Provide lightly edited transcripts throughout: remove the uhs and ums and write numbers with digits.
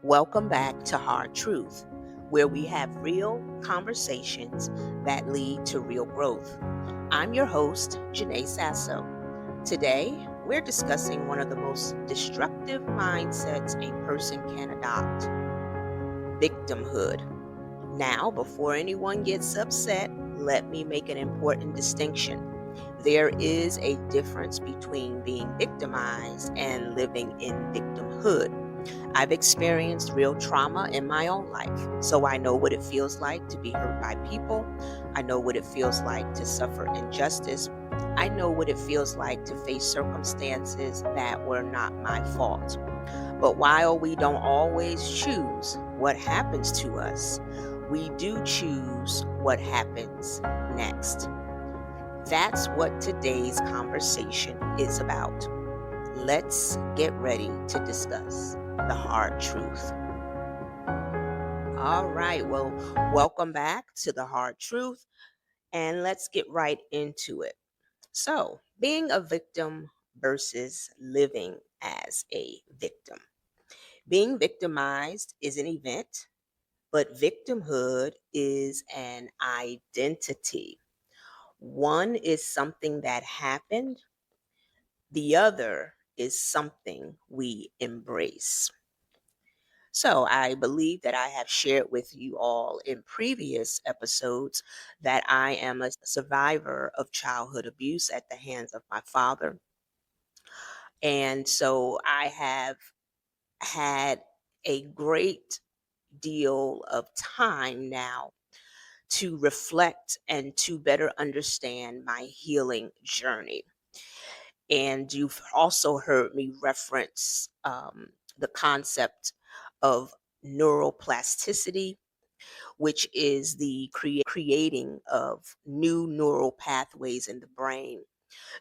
Welcome back to Hard Truth, where we have real conversations that lead to real growth. I'm your host, Janae Sasso. Today, we're discussing one of the most destructive mindsets a person can adopt: victimhood. Now, before anyone gets upset, let me make an important distinction. There is a difference between being victimized and living in victimhood. I've experienced real trauma in my own life, so I know what it feels like to be hurt by people. I know what it feels like to suffer injustice. I know what it feels like to face circumstances that were not my fault. But while we don't always choose what happens to us, we do choose what happens next. That's what today's conversation is about. Let's get ready to discuss the hard truth. All right. Well, welcome back to the hard truth, and let's get right into it. So, being a victim versus living as a victim. Being victimized is an event, but victimhood is an identity. One is something that happened, the other is something we embrace. So, I believe that I have shared with you all in previous episodes that I am a survivor of childhood abuse at the hands of my father. And so I have had a great deal of time now to reflect and to better understand my healing journey. And you've also heard me reference the concept of neuroplasticity, which is the creating of new neural pathways in the brain.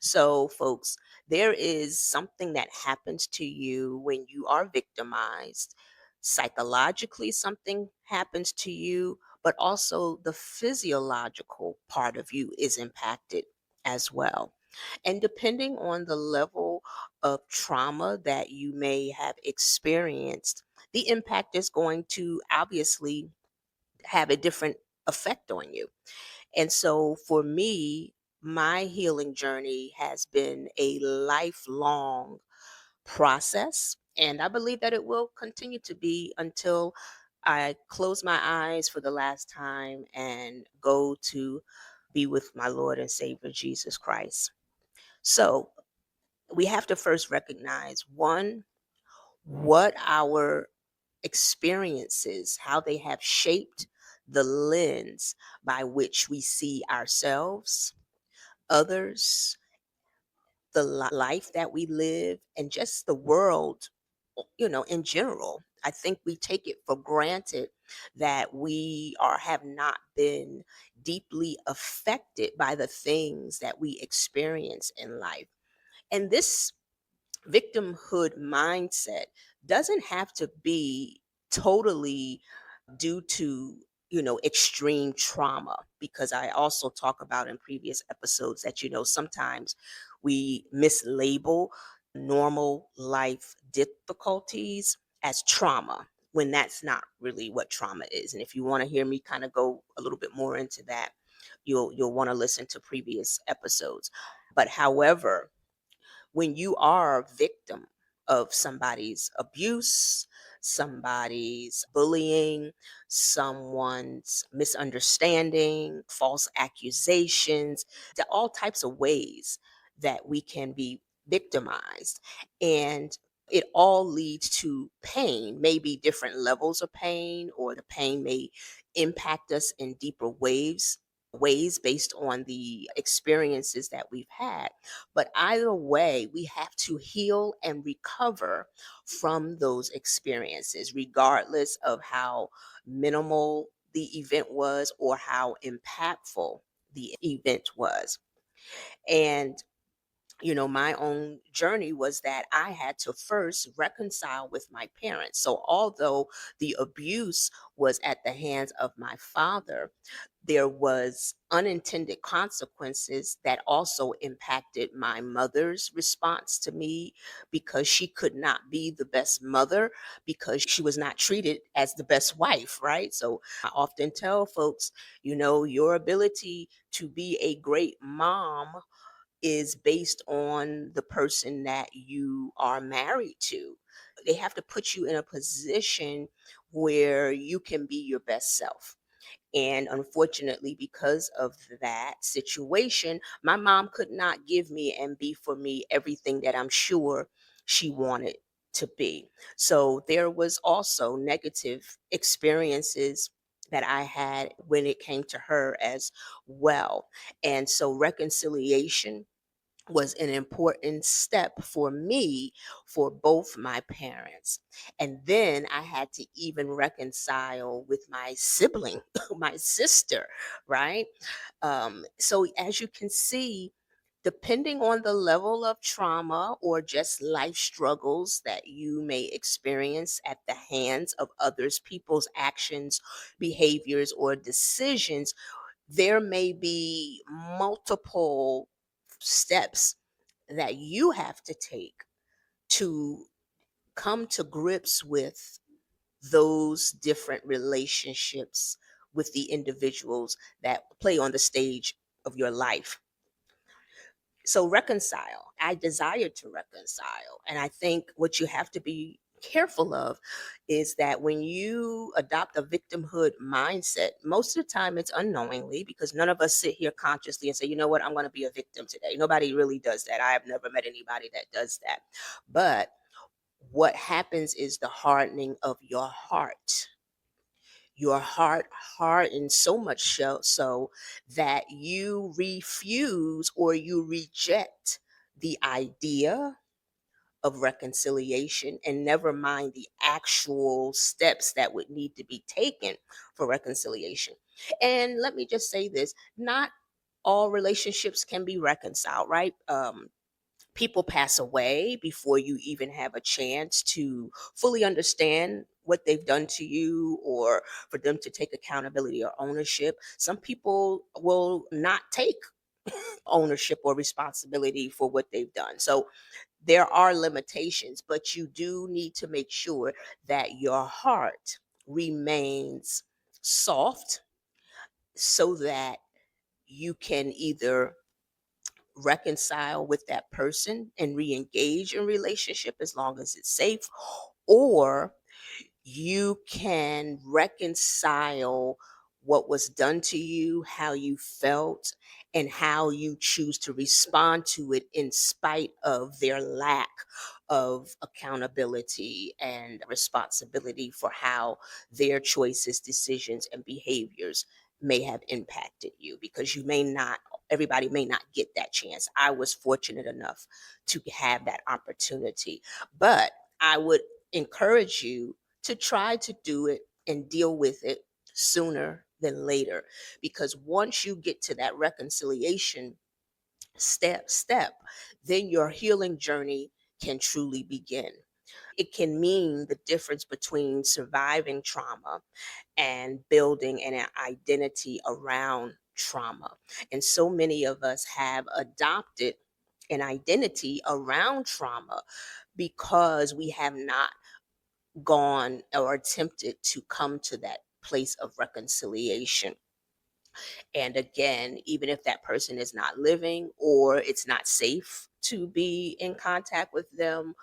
So, folks, there is something that happens to you when you are victimized. Psychologically, something happens to you, but also the physiological part of you is impacted as well. And depending on the level of trauma that you may have experienced, the impact is going to obviously have a different effect on you. And so for me, my healing journey has been a lifelong process. And I believe that it will continue to be until I close my eyes for the last time and go to be with my Lord and Savior Jesus Christ. So we have to first recognize one, what our experiences, how they have shaped the lens by which we see ourselves, others, the life that we live, and just the world, in general. I think we take it for granted that we are have not been deeply affected by the things that we experience in life. And this victimhood mindset doesn't have to be totally due to extreme trauma, because I also talk about in previous episodes that sometimes we mislabel normal life difficulties as trauma when that's not really what trauma is. And if you want to hear me kind of go a little bit more into that, you'll want to listen to previous episodes. But however, when you are a victim of somebody's abuse, somebody's bullying, someone's misunderstanding, false accusations, all types of ways that we can be victimized. And it all leads to pain, maybe different levels of pain, or the pain may impact us in deeper ways based on the experiences that we've had. But either way, we have to heal and recover from those experiences, regardless of how minimal the event was or how impactful the event was. And my own journey was that I had to first reconcile with my parents. So, although the abuse was at the hands of my father, there was unintended consequences that also impacted my mother's response to me because she could not be the best mother because she was not treated as the best wife, right? So I often tell folks, your ability to be a great mom is based on the person that you are married to. They have to put you in a position where you can be your best self. And unfortunately, because of that situation, my mom could not give me and be for me everything that I'm sure she wanted to be. So there was also negative experiences that I had when it came to her as well. And so reconciliation was an important step for me for both my parents. And then I had to even reconcile with my sibling, my sister, right? So as you can see, depending on the level of trauma or just life struggles that you may experience at the hands of others, people's actions, behaviors, or decisions, there may be multiple steps that you have to take to come to grips with those different relationships with the individuals that play on the stage of your life. So reconcile. I desire to reconcile. And I think what you have to be careful of is that when you adopt a victimhood mindset, most of the time it's unknowingly because none of us sit here consciously and say, you know what, I'm going to be a victim today. Nobody really does that. I have never met anybody that does that. But what happens is the hardening of your heart. Your heart hardens so much so that you refuse or you reject the idea of reconciliation, and never mind the actual steps that would need to be taken for reconciliation. And let me just say this, not all relationships can be reconciled, right? People pass away before you even have a chance to fully understand what they've done to you or for them to take accountability or ownership. Some people will not take ownership or responsibility for what they've done. So there are limitations, but you do need to make sure that your heart remains soft so that you can either reconcile with that person and re-engage in relationship as long as it's safe, or you can reconcile what was done to you, how you felt, and how you choose to respond to it in spite of their lack of accountability and responsibility for how their choices, decisions, and behaviors may have impacted you, because you may not, everybody may not get that chance. I was fortunate enough to have that opportunity, but I would encourage you to try to do it and deal with it sooner than later, because once you get to that reconciliation step, then your healing journey can truly begin. It can mean the difference between surviving trauma and building an identity around trauma. And so many of us have adopted an identity around trauma because we have not gone or attempted to come to that place of reconciliation. And again, even if that person is not living or it's not safe to be in contact with them,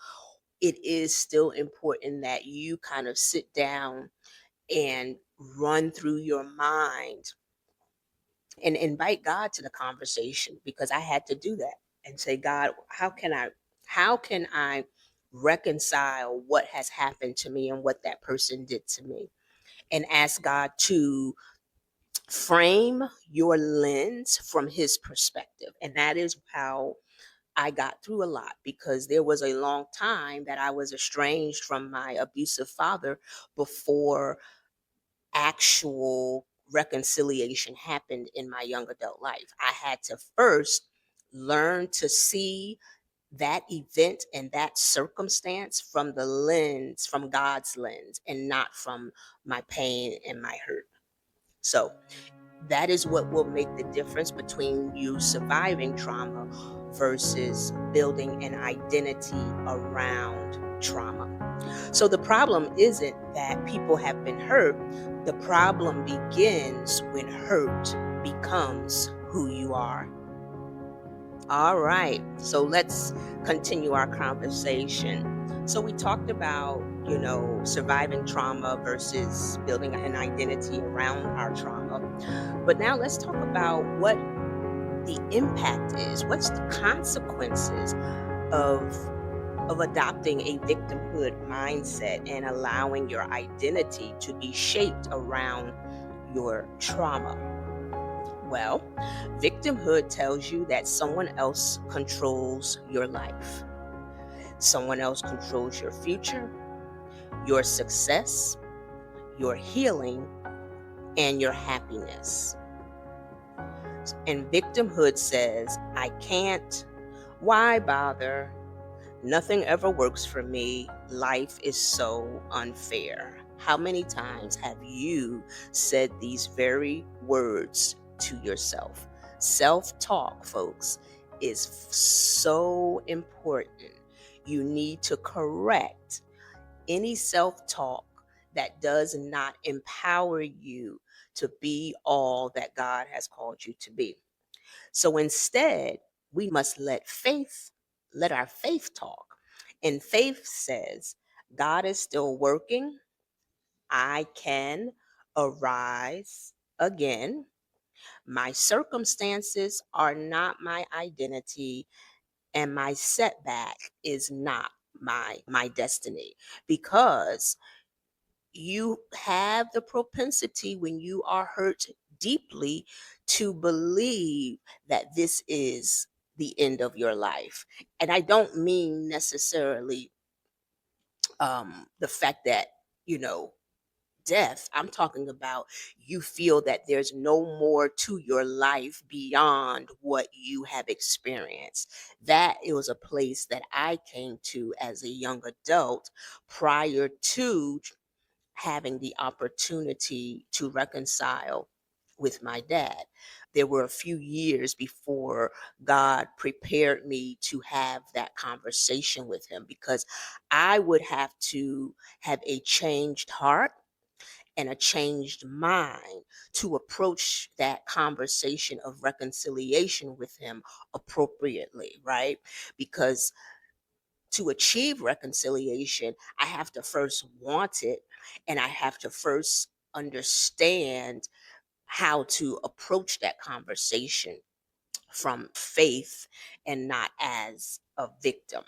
it is still important that you kind of sit down and run through your mind and invite God to the conversation, because I had to do that and say, God, how can I reconcile what has happened to me and what that person did to me, and ask God to frame your lens from his perspective. And that is how I got through a lot, because there was a long time that I was estranged from my abusive father before actual reconciliation happened in my young adult life. I had to first learn to see that event and that circumstance from the lens, from God's lens, and not from my pain and my hurt. So That is what will make the difference between you surviving trauma versus building an identity around trauma. So the problem isn't that people have been hurt. The problem begins when hurt becomes who you are. All right. So let's continue our conversation. So we talked about, surviving trauma versus building an identity around our trauma. But now let's talk about what the impact is. What's the consequences of adopting a victimhood mindset and allowing your identity to be shaped around your trauma? Well, victimhood tells you that someone else controls your life. Someone else controls your future, your success, your healing, and your happiness. And victimhood says, I can't. Why bother? Nothing ever works for me. Life is so unfair. How many times have you said these very words to yourself? Self talk, folks, is so important. You need to correct any self talk that does not empower you to be all that God has called you to be. So instead, we must let our faith talk. And faith says, God is still working. I can arise again. My circumstances are not my identity, and my setback is not my destiny. Because you have the propensity when you are hurt deeply to believe that this is the end of your life. And I don't mean necessarily the fact that, you know, death. I'm talking about you feel that there's no more to your life beyond what you have experienced. That it was a place that I came to as a young adult prior to having the opportunity to reconcile with my dad. There were a few years before God prepared me to have that conversation with him, because I would have to have a changed heart and a changed mind to approach that conversation of reconciliation with him appropriately, right? Because to achieve reconciliation, I have to first want it, and I have to first understand how to approach that conversation from faith and not as a victim.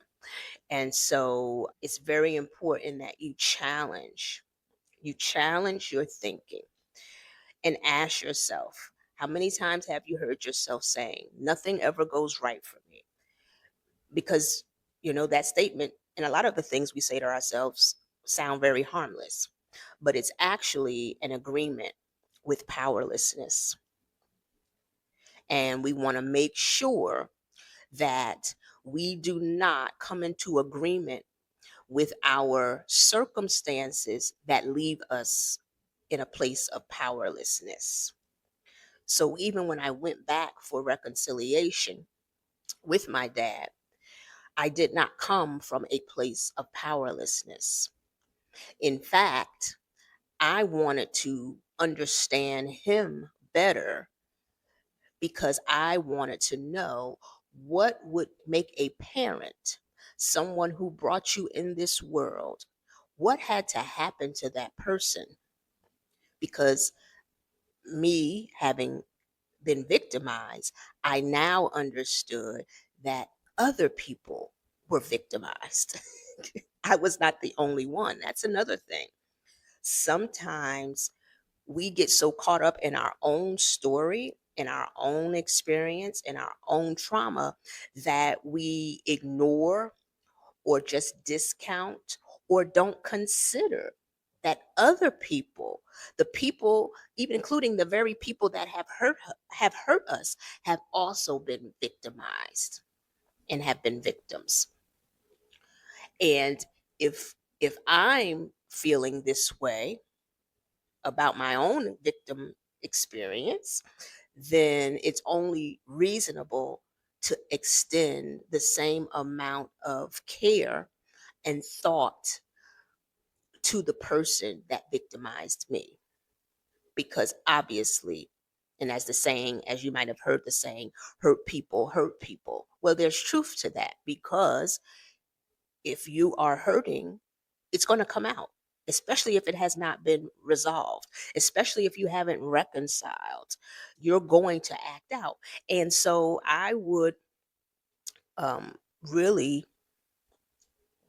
And so it's very important that you challenge your thinking and ask yourself, how many times have you heard yourself saying, nothing ever goes right for me? Because, that statement and a lot of the things we say to ourselves sound very harmless, but it's actually an agreement with powerlessness. And we want to make sure that we do not come into agreement with our circumstances that leave us in a place of powerlessness. So even when I went back for reconciliation with my dad, I did not come from a place of powerlessness. In fact, I wanted to understand him better because I wanted to know what would make a parent, someone who brought you in this world, what had to happen to that person. Because me having been victimized, I now understood that other people were victimized. I was not the only one. That's another thing. Sometimes we get so caught up in our own story, in our own experience, in our own trauma, that we ignore or just discount or don't consider that other people, the people, even including the very people that have hurt us, have also been victimized and have been victims. And if I'm feeling this way about my own experience, then it's only reasonable to extend the same amount of care and thought to the person that victimized me. Because obviously, and as the saying, as you might have heard the saying, hurt people hurt people. Well, there's truth to that, because if you are hurting, it's going to come out, especially if it has not been resolved, especially if you haven't reconciled. You're going to act out. And so I would really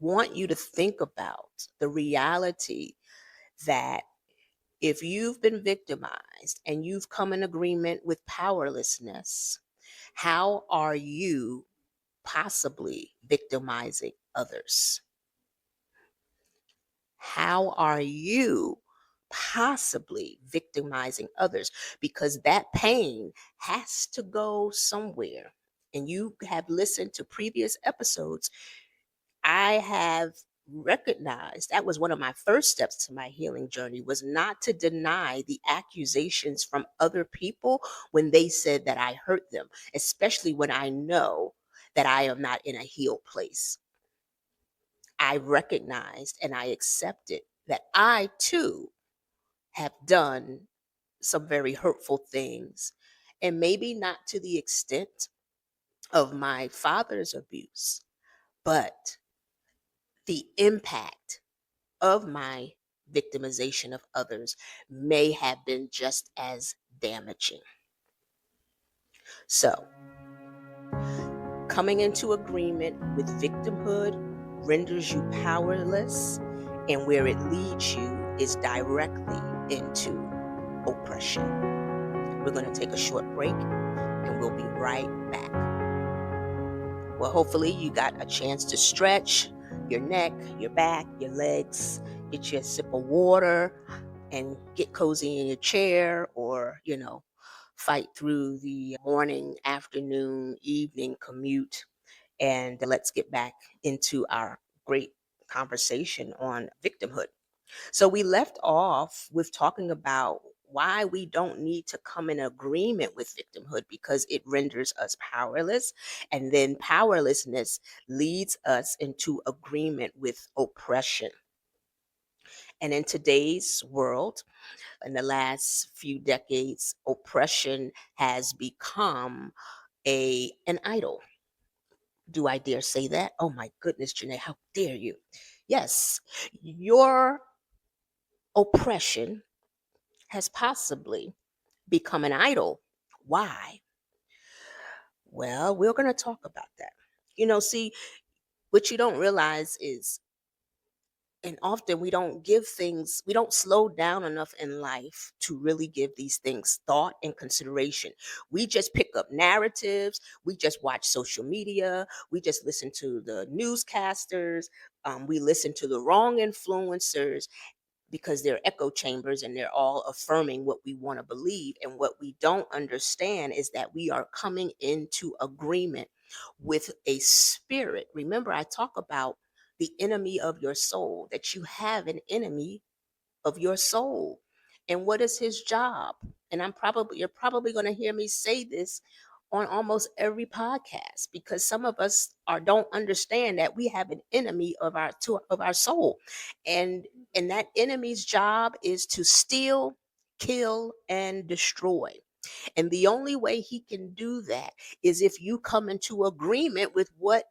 want you to think about the reality that if you've been victimized and you've come in agreement with powerlessness, how are you possibly victimizing others? How are you possibly victimizing others? Because that pain has to go somewhere. And you have listened to previous episodes. I have recognized that was one of my first steps to my healing journey, was not to deny the accusations from other people when they said that I hurt them, especially when I know that I am not in a healed place. I recognized and I accepted that I too have done some very hurtful things, and maybe not to the extent of my father's abuse, but the impact of my victimization of others may have been just as damaging. So, coming into agreement with victimhood renders you powerless, and where it leads you is directly into oppression. We're going to take a short break and we'll be right back. Well, hopefully, you got a chance to stretch your neck, your back, your legs, get you a sip of water, and get cozy in your chair, or, fight through the morning, afternoon, evening commute. And let's get back into our great conversation on victimhood. So we left off with talking about why we don't need to come in agreement with victimhood, because it renders us powerless. And then powerlessness leads us into agreement with oppression. And in today's world, in the last few decades, oppression has become an idol. Do I dare say that? Oh my goodness, Janae, how dare you? Yes, your oppression has possibly become an idol. Why? Well, we're going to talk about that. See, what you don't realize is, and often we don't slow down enough in life to really give these things thought and consideration. We just pick up narratives, we just watch social media, we just listen to the newscasters, we listen to the wrong influencers, because they're echo chambers and they're all affirming what we want to believe. And what we don't understand is that we are coming into agreement with a spirit. Remember, I talk about the enemy of your soul, that you have an enemy of your soul. And what is his job? And you're probably going to hear me say this on almost every podcast, because some of us don't understand that we have an enemy of our soul. And that enemy's job is to steal, kill, and destroy. And the only way he can do that is if you come into agreement with what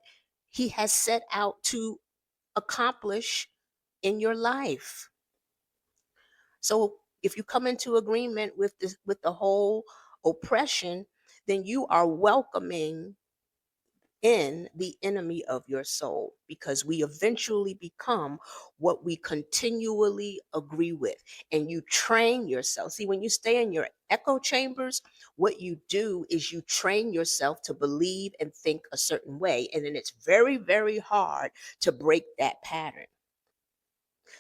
he has set out to accomplish in your life. So if you come into agreement with this, with the whole oppression, then you are welcoming in the enemy of your soul, because we eventually become what we continually agree with. And you train yourself. See, when you stay in your echo chambers, what you do is you train yourself to believe and think a certain way. And then it's very, very hard to break that pattern.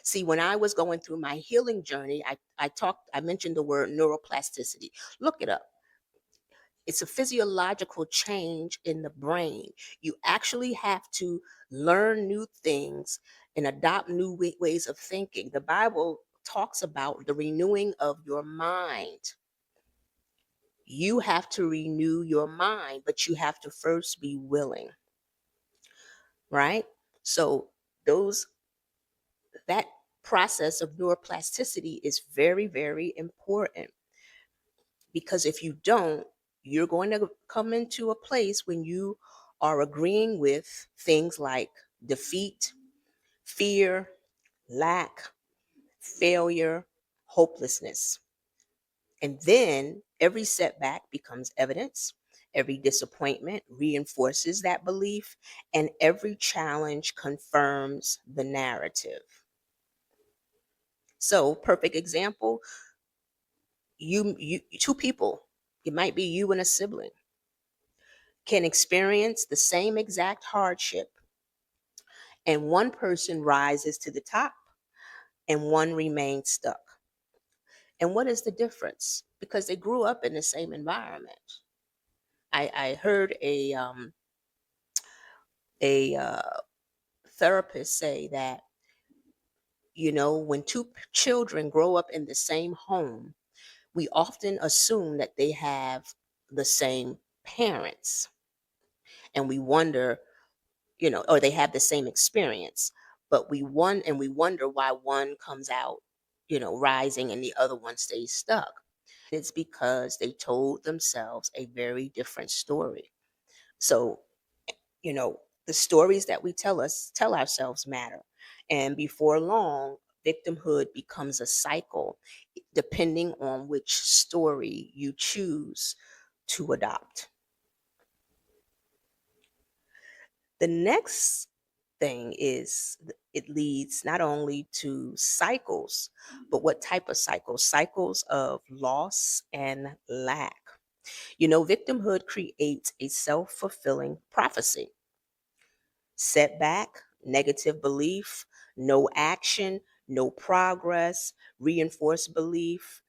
See, when I was going through my healing journey, I mentioned the word neuroplasticity. Look it up. It's a physiological change in the brain. You actually have to learn new things and adopt new ways of thinking. The Bible talks about the renewing of your mind. You have to renew your mind, but you have to first be willing, right? So those that process of neuroplasticity is very, very important, because if you don't, you're going to come into a place when you are agreeing with things like defeat, fear, lack, failure, hopelessness. And then every setback becomes evidence. Every disappointment reinforces that belief, and every challenge confirms the narrative. So, perfect example, you two people, it might be you and a sibling, can experience the same exact hardship, and one person rises to the top and one remains stuck. And what is the difference? Because they grew up in the same environment. I heard a therapist say that, when two children grow up in the same home, we often assume that they have the same parents, and we wonder, or they have the same experience, but we wonder why one comes out, rising, and the other one stays stuck. It's because they told themselves a very different story. So, the stories that we tell ourselves matter. And before long, victimhood becomes a cycle, depending on which story you choose to adopt. The next thing is it leads not only to cycles, but what type of cycles? Cycles of loss and lack. Victimhood creates a self fulfilling prophecy. Setback, negative belief, no action, no progress, reinforced belief,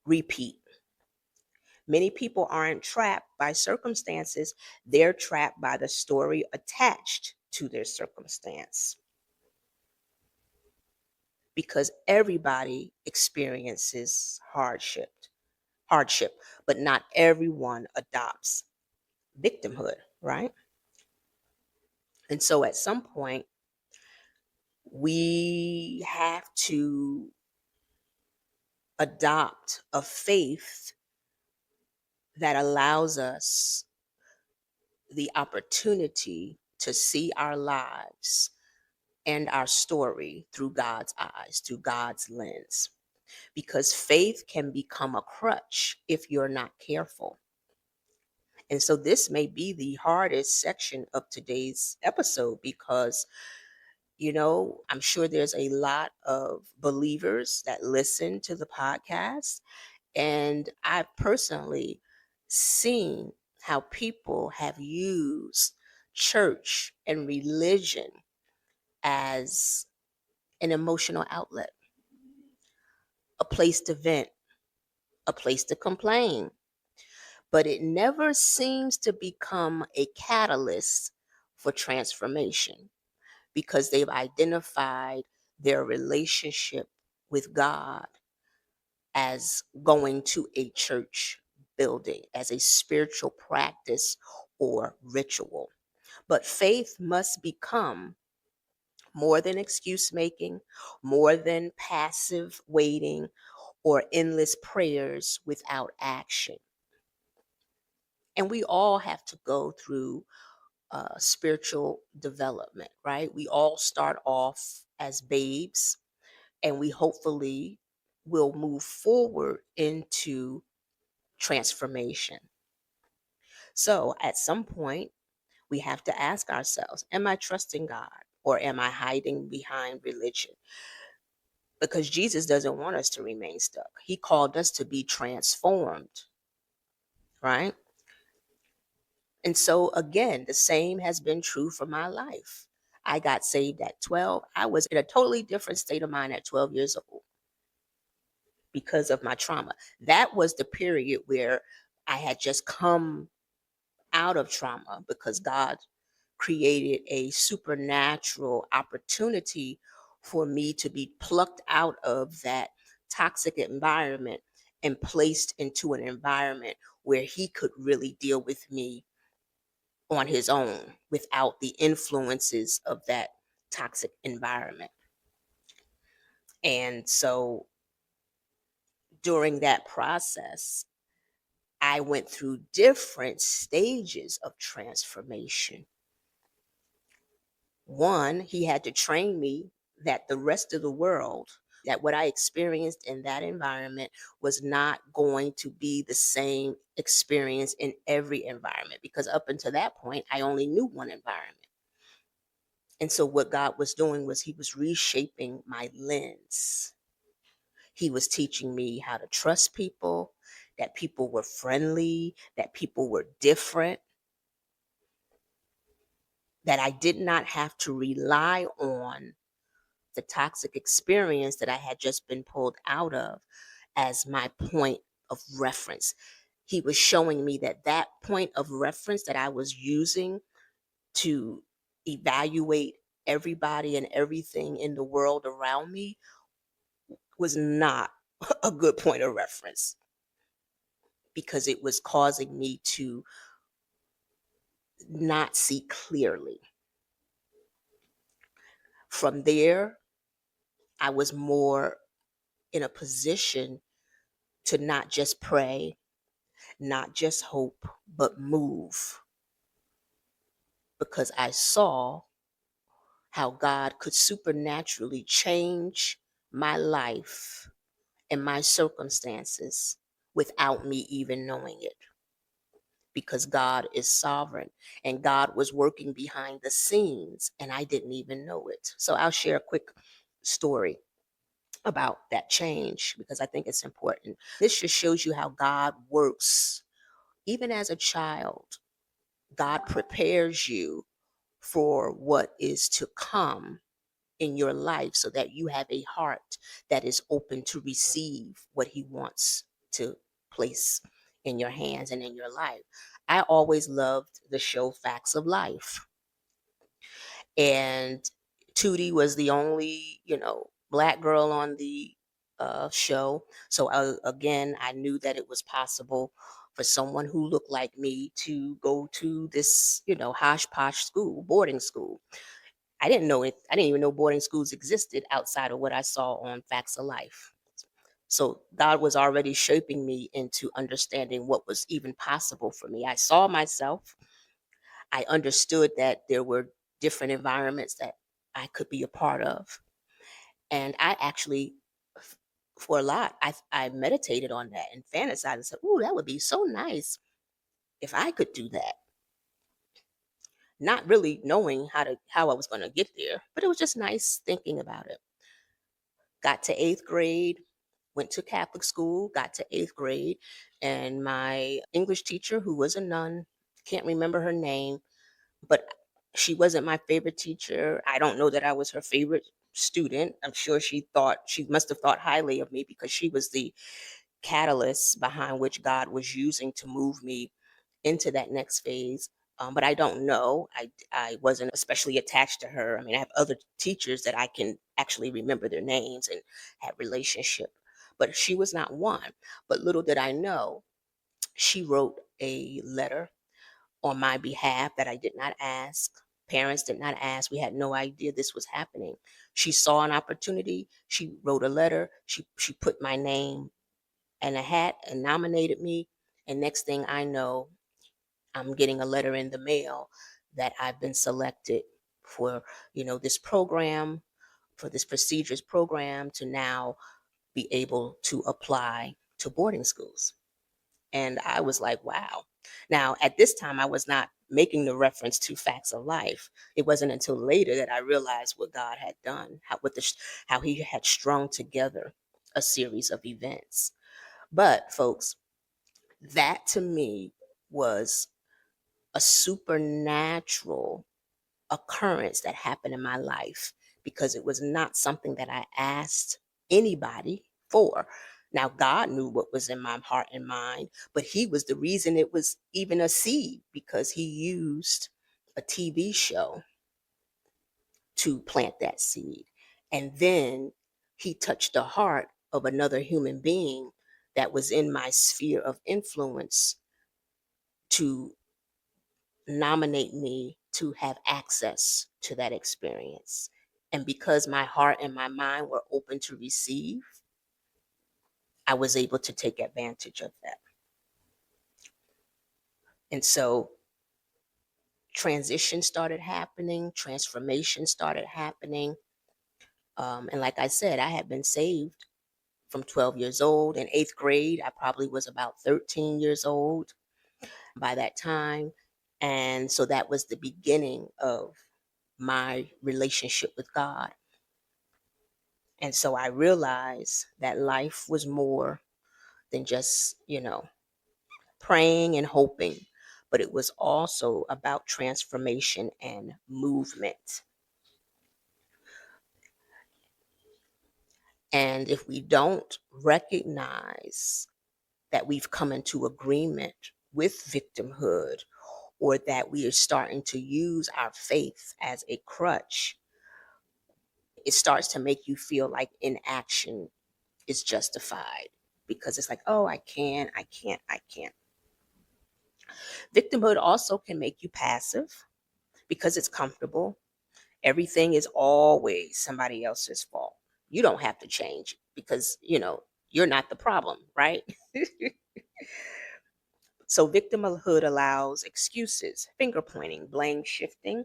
repeat. Many people aren't trapped by circumstances, they're trapped by the story attached to their circumstance. Because everybody experiences hardship, but not everyone adopts victimhood, right? And so at some point, we have to adopt a faith that allows us the opportunity to see our lives and our story through God's eyes, through God's lens. Because faith can become a crutch if you're not careful. And so this may be the hardest section of today's episode, because, I'm sure there's a lot of believers that listen to the podcast. And I've personally seen how people have used church and religion as an emotional outlet, a place to vent, a place to complain, but it never seems to become a catalyst for transformation, because they've identified their relationship with God as going to a church building, as a spiritual practice or ritual. But faith must become more than excuse making, more than passive waiting or endless prayers without action. And we all have to go through spiritual development, right? We all start off as babes, and we hopefully will move forward into transformation. So at some point, we have to ask ourselves, am I trusting God, or am I hiding behind religion? Because Jesus doesn't want us to remain stuck. He called us to be transformed, right? And so, again, the same has been true for my life. I got saved at 12. I was in a totally different state of mind at 12 years old because of my trauma. That was the period where I had just come out of trauma, because God created a supernatural opportunity for me to be plucked out of that toxic environment and placed into an environment where he could really deal with me on his own without the influences of that toxic environment. And so during that process, I went through different stages of transformation. One, he had to train me that the rest of the world, that what I experienced in that environment was not going to be the same experience in every environment, because up until that point, I only knew one environment. And so what God was doing was he was reshaping my lens. He was teaching me how to trust people, that people were friendly, that people were different, that I did not have to rely on the toxic experience that I had just been pulled out of as my point of reference. He was showing me that that point of reference that I was using to evaluate everybody and everything in the world around me was not a good point of reference, because it was causing me to not see clearly. From there, I was more in a position to not just pray, not just hope, but move, because I saw how God could supernaturally change my life and my circumstances without me even knowing it, because God is sovereign and God was working behind the scenes and I didn't even know it. So I'll share a quick story about that change because I think it's important. This just shows you how God works. Even as a child, God prepares you for what is to come in your life so that you have a heart that is open to receive what he wants to place in your hands and in your life. I always loved the show Facts of Life. And Tootie was the only, black girl on the show. So again, I knew that it was possible for someone who looked like me to go to this, hosh posh school, boarding school. I didn't know it. I didn't even know boarding schools existed outside of what I saw on Facts of Life. So God was already shaping me into understanding what was even possible for me. I saw myself. I understood that there were different environments that I could be a part of. And I actually, for a lot, I meditated on that and fantasized and said, "Ooh, that would be so nice if I could do that." Not really knowing how I was going to get there, but it was just nice thinking about it. Got to eighth grade, went to Catholic school, got to eighth grade, and my English teacher, who was a nun, can't remember her name, but she wasn't my favorite teacher. I don't know that I was her favorite student. I'm sure she must have thought highly of me because she was the catalyst behind which God was using to move me into that next phase. But I don't know. I wasn't especially attached to her. I mean, I have other teachers that I can actually remember their names and have relationship, but she was not one. But little did I know, she wrote a letter on my behalf that I did not ask. Parents did not ask. We had no idea this was happening. She saw an opportunity. She wrote a letter. She put my name in a hat and nominated me. And next thing I know, I'm getting a letter in the mail that I've been selected for, this program, for this procedures program to now be able to apply to boarding schools. And I was like, wow. Now, at this time, I was not making the reference to Facts of Life. It wasn't until later that I realized what God had done, how he had strung together a series of events. But folks, that to me was a supernatural occurrence that happened in my life because it was not something that I asked anybody for. Now, God knew what was in my heart and mind, but he was the reason it was even a seed, because he used a TV show to plant that seed. And then he touched the heart of another human being that was in my sphere of influence to nominate me to have access to that experience. And because my heart and my mind were open to receive, I was able to take advantage of that. And so transition started happening, transformation started happening. And like I said, I had been saved from 12 years old. In eighth grade, I probably was about 13 years old by that time. And so that was the beginning of my relationship with God. And so I realized that life was more than just, praying and hoping, but it was also about transformation and movement. And if we don't recognize that we've come into agreement with victimhood, or that we are starting to use our faith as a crutch, it starts to make you feel like inaction is justified, because it's like, oh, I can't. Victimhood also can make you passive because it's comfortable. Everything is always somebody else's fault. You don't have to change because, you're not the problem, right? So victimhood allows excuses, finger pointing, blame shifting,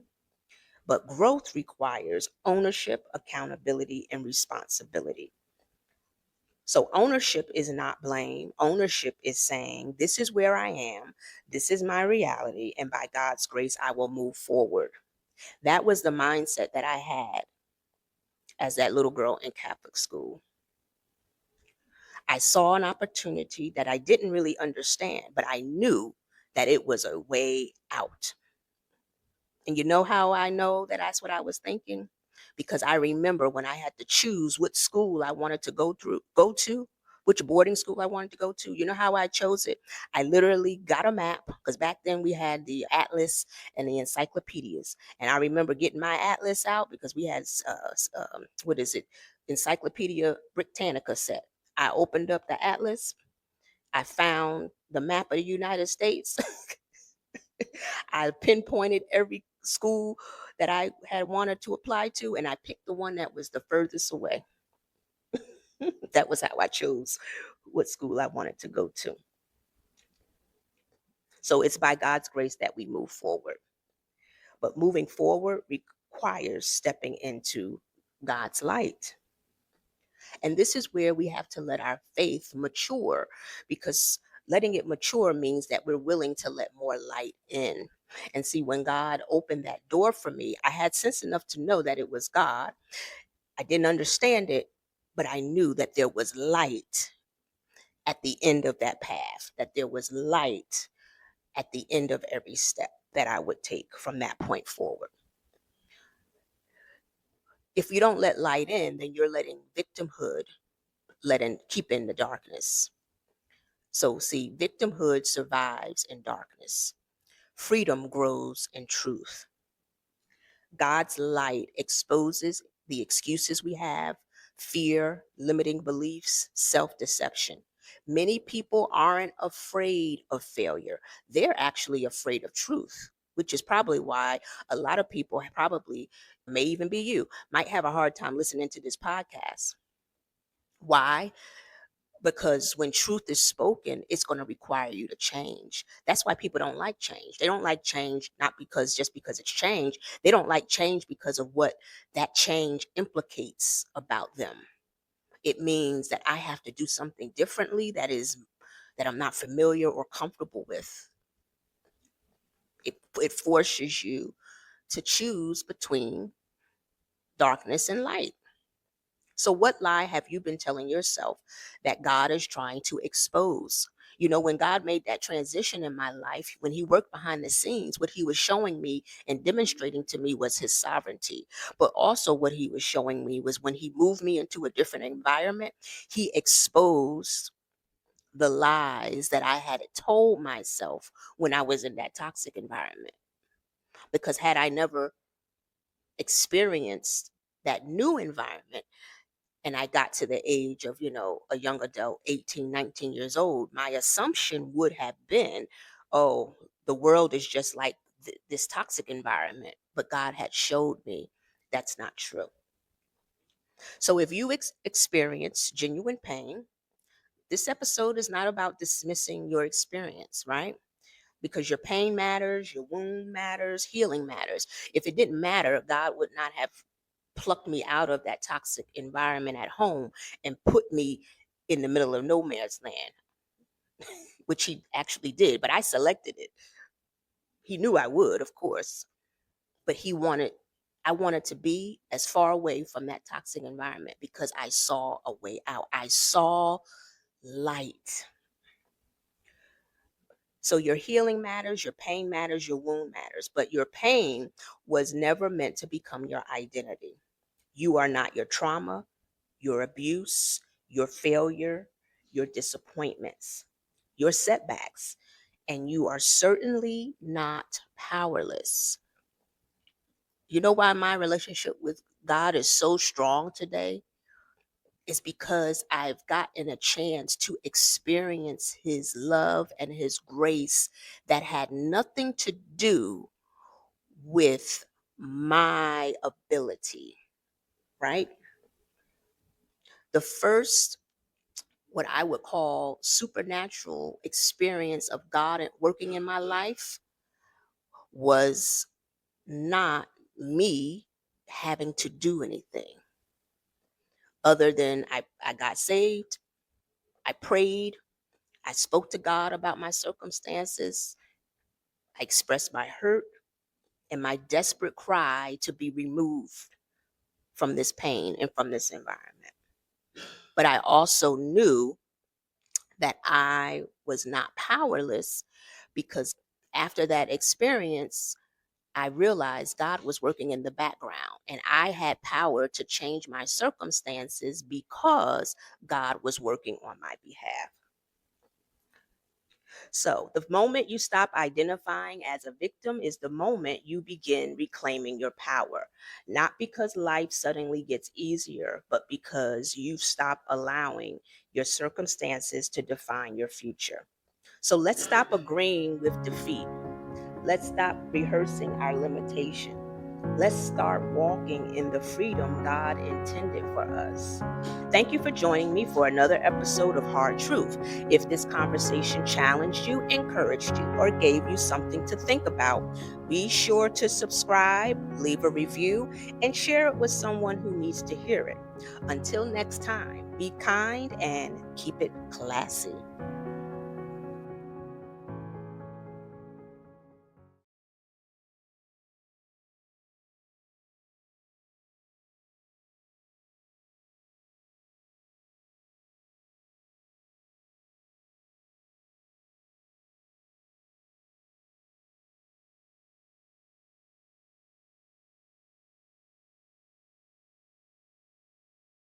but growth requires ownership, accountability, and responsibility. So ownership is not blame. Ownership is saying, this is where I am, this is my reality, and by God's grace, I will move forward. That was the mindset that I had as that little girl in Catholic school. I saw an opportunity that I didn't really understand, but I knew that it was a way out. And you know how I know that that's what I was thinking? Because I remember when I had to choose what school I wanted to go to, which boarding school I wanted to go to. You know how I chose it? I literally got a map, because back then we had the atlas and the encyclopedias. And I remember getting my atlas out because we had what is it? Encyclopedia Britannica set. I opened up the atlas. I found the map of the United States. I pinpointed every school that I had wanted to apply to, and I picked the one that was the furthest away. That was how I chose what school I wanted to go to. So it's by God's grace that we move forward. But moving forward requires stepping into God's light. And this is where we have to let our faith mature, because letting it mature means that we're willing to let more light in. And see, when God opened that door for me, I had sense enough to know that it was God. I didn't understand it, but I knew that there was light at the end of that path, that there was light at the end of every step that I would take from that point forward. If you don't let light in, then you're letting victimhood keep in the darkness. So, see, victimhood survives in darkness. Freedom grows in truth. God's light exposes the excuses we have: fear, limiting beliefs, self deception. Many people aren't afraid of failure, they're actually afraid of truth, which is probably why a lot of people, probably, may even be you, might have a hard time listening to this podcast. Why? Because when truth is spoken, it's going to require you to change. That's why people don't like change. They don't like change not because just because it's change. They don't like change because of what that change implicates about them. It means that I have to do something differently that I'm not familiar or comfortable with. It forces you to choose between darkness and light. So, what lie have you been telling yourself that God is trying to expose? When God made that transition in my life, when He worked behind the scenes, what He was showing me and demonstrating to me was His sovereignty. But also, what He was showing me was when He moved me into a different environment, He exposed the lies that I had told myself when I was in that toxic environment. Because had I never experienced that new environment, and I got to the age of, a young adult, 18, 19 years old, my assumption would have been, oh, the world is just like this toxic environment. But God had showed me that's not true. So if you experience genuine pain, this episode is not about dismissing your experience, right? Because your pain matters, your wound matters, healing matters. If it didn't matter, God would not have plucked me out of that toxic environment at home and put me in the middle of no man's land, which he actually did, but I selected it. He knew I would, of course, but I wanted to be as far away from that toxic environment because I saw a way out. I saw light. So your healing matters, your pain matters, your wound matters, but your pain was never meant to become your identity. You are not your trauma, your abuse, your failure, your disappointments, your setbacks, and you are certainly not powerless. You know why my relationship with God is so strong today? Is because I've gotten a chance to experience his love and his grace that had nothing to do with my ability, right? The first, what I would call supernatural experience of God working in my life was not me having to do anything other than I got saved, I prayed, I spoke to God about my circumstances. I expressed my hurt and my desperate cry to be removed from this pain and from this environment. But I also knew that I was not powerless because after that experience, I realized God was working in the background and I had power to change my circumstances because God was working on my behalf. So, the moment you stop identifying as a victim is the moment you begin reclaiming your power. Not because life suddenly gets easier, but because you stop allowing your circumstances to define your future. So, let's stop agreeing with defeat. Let's stop rehearsing our limitation. Let's start walking in the freedom God intended for us. Thank you for joining me for another episode of Hard Truth. If this conversation challenged you, encouraged you, or gave you something to think about, be sure to subscribe, leave a review, and share it with someone who needs to hear it. Until next time, be kind and keep it classy.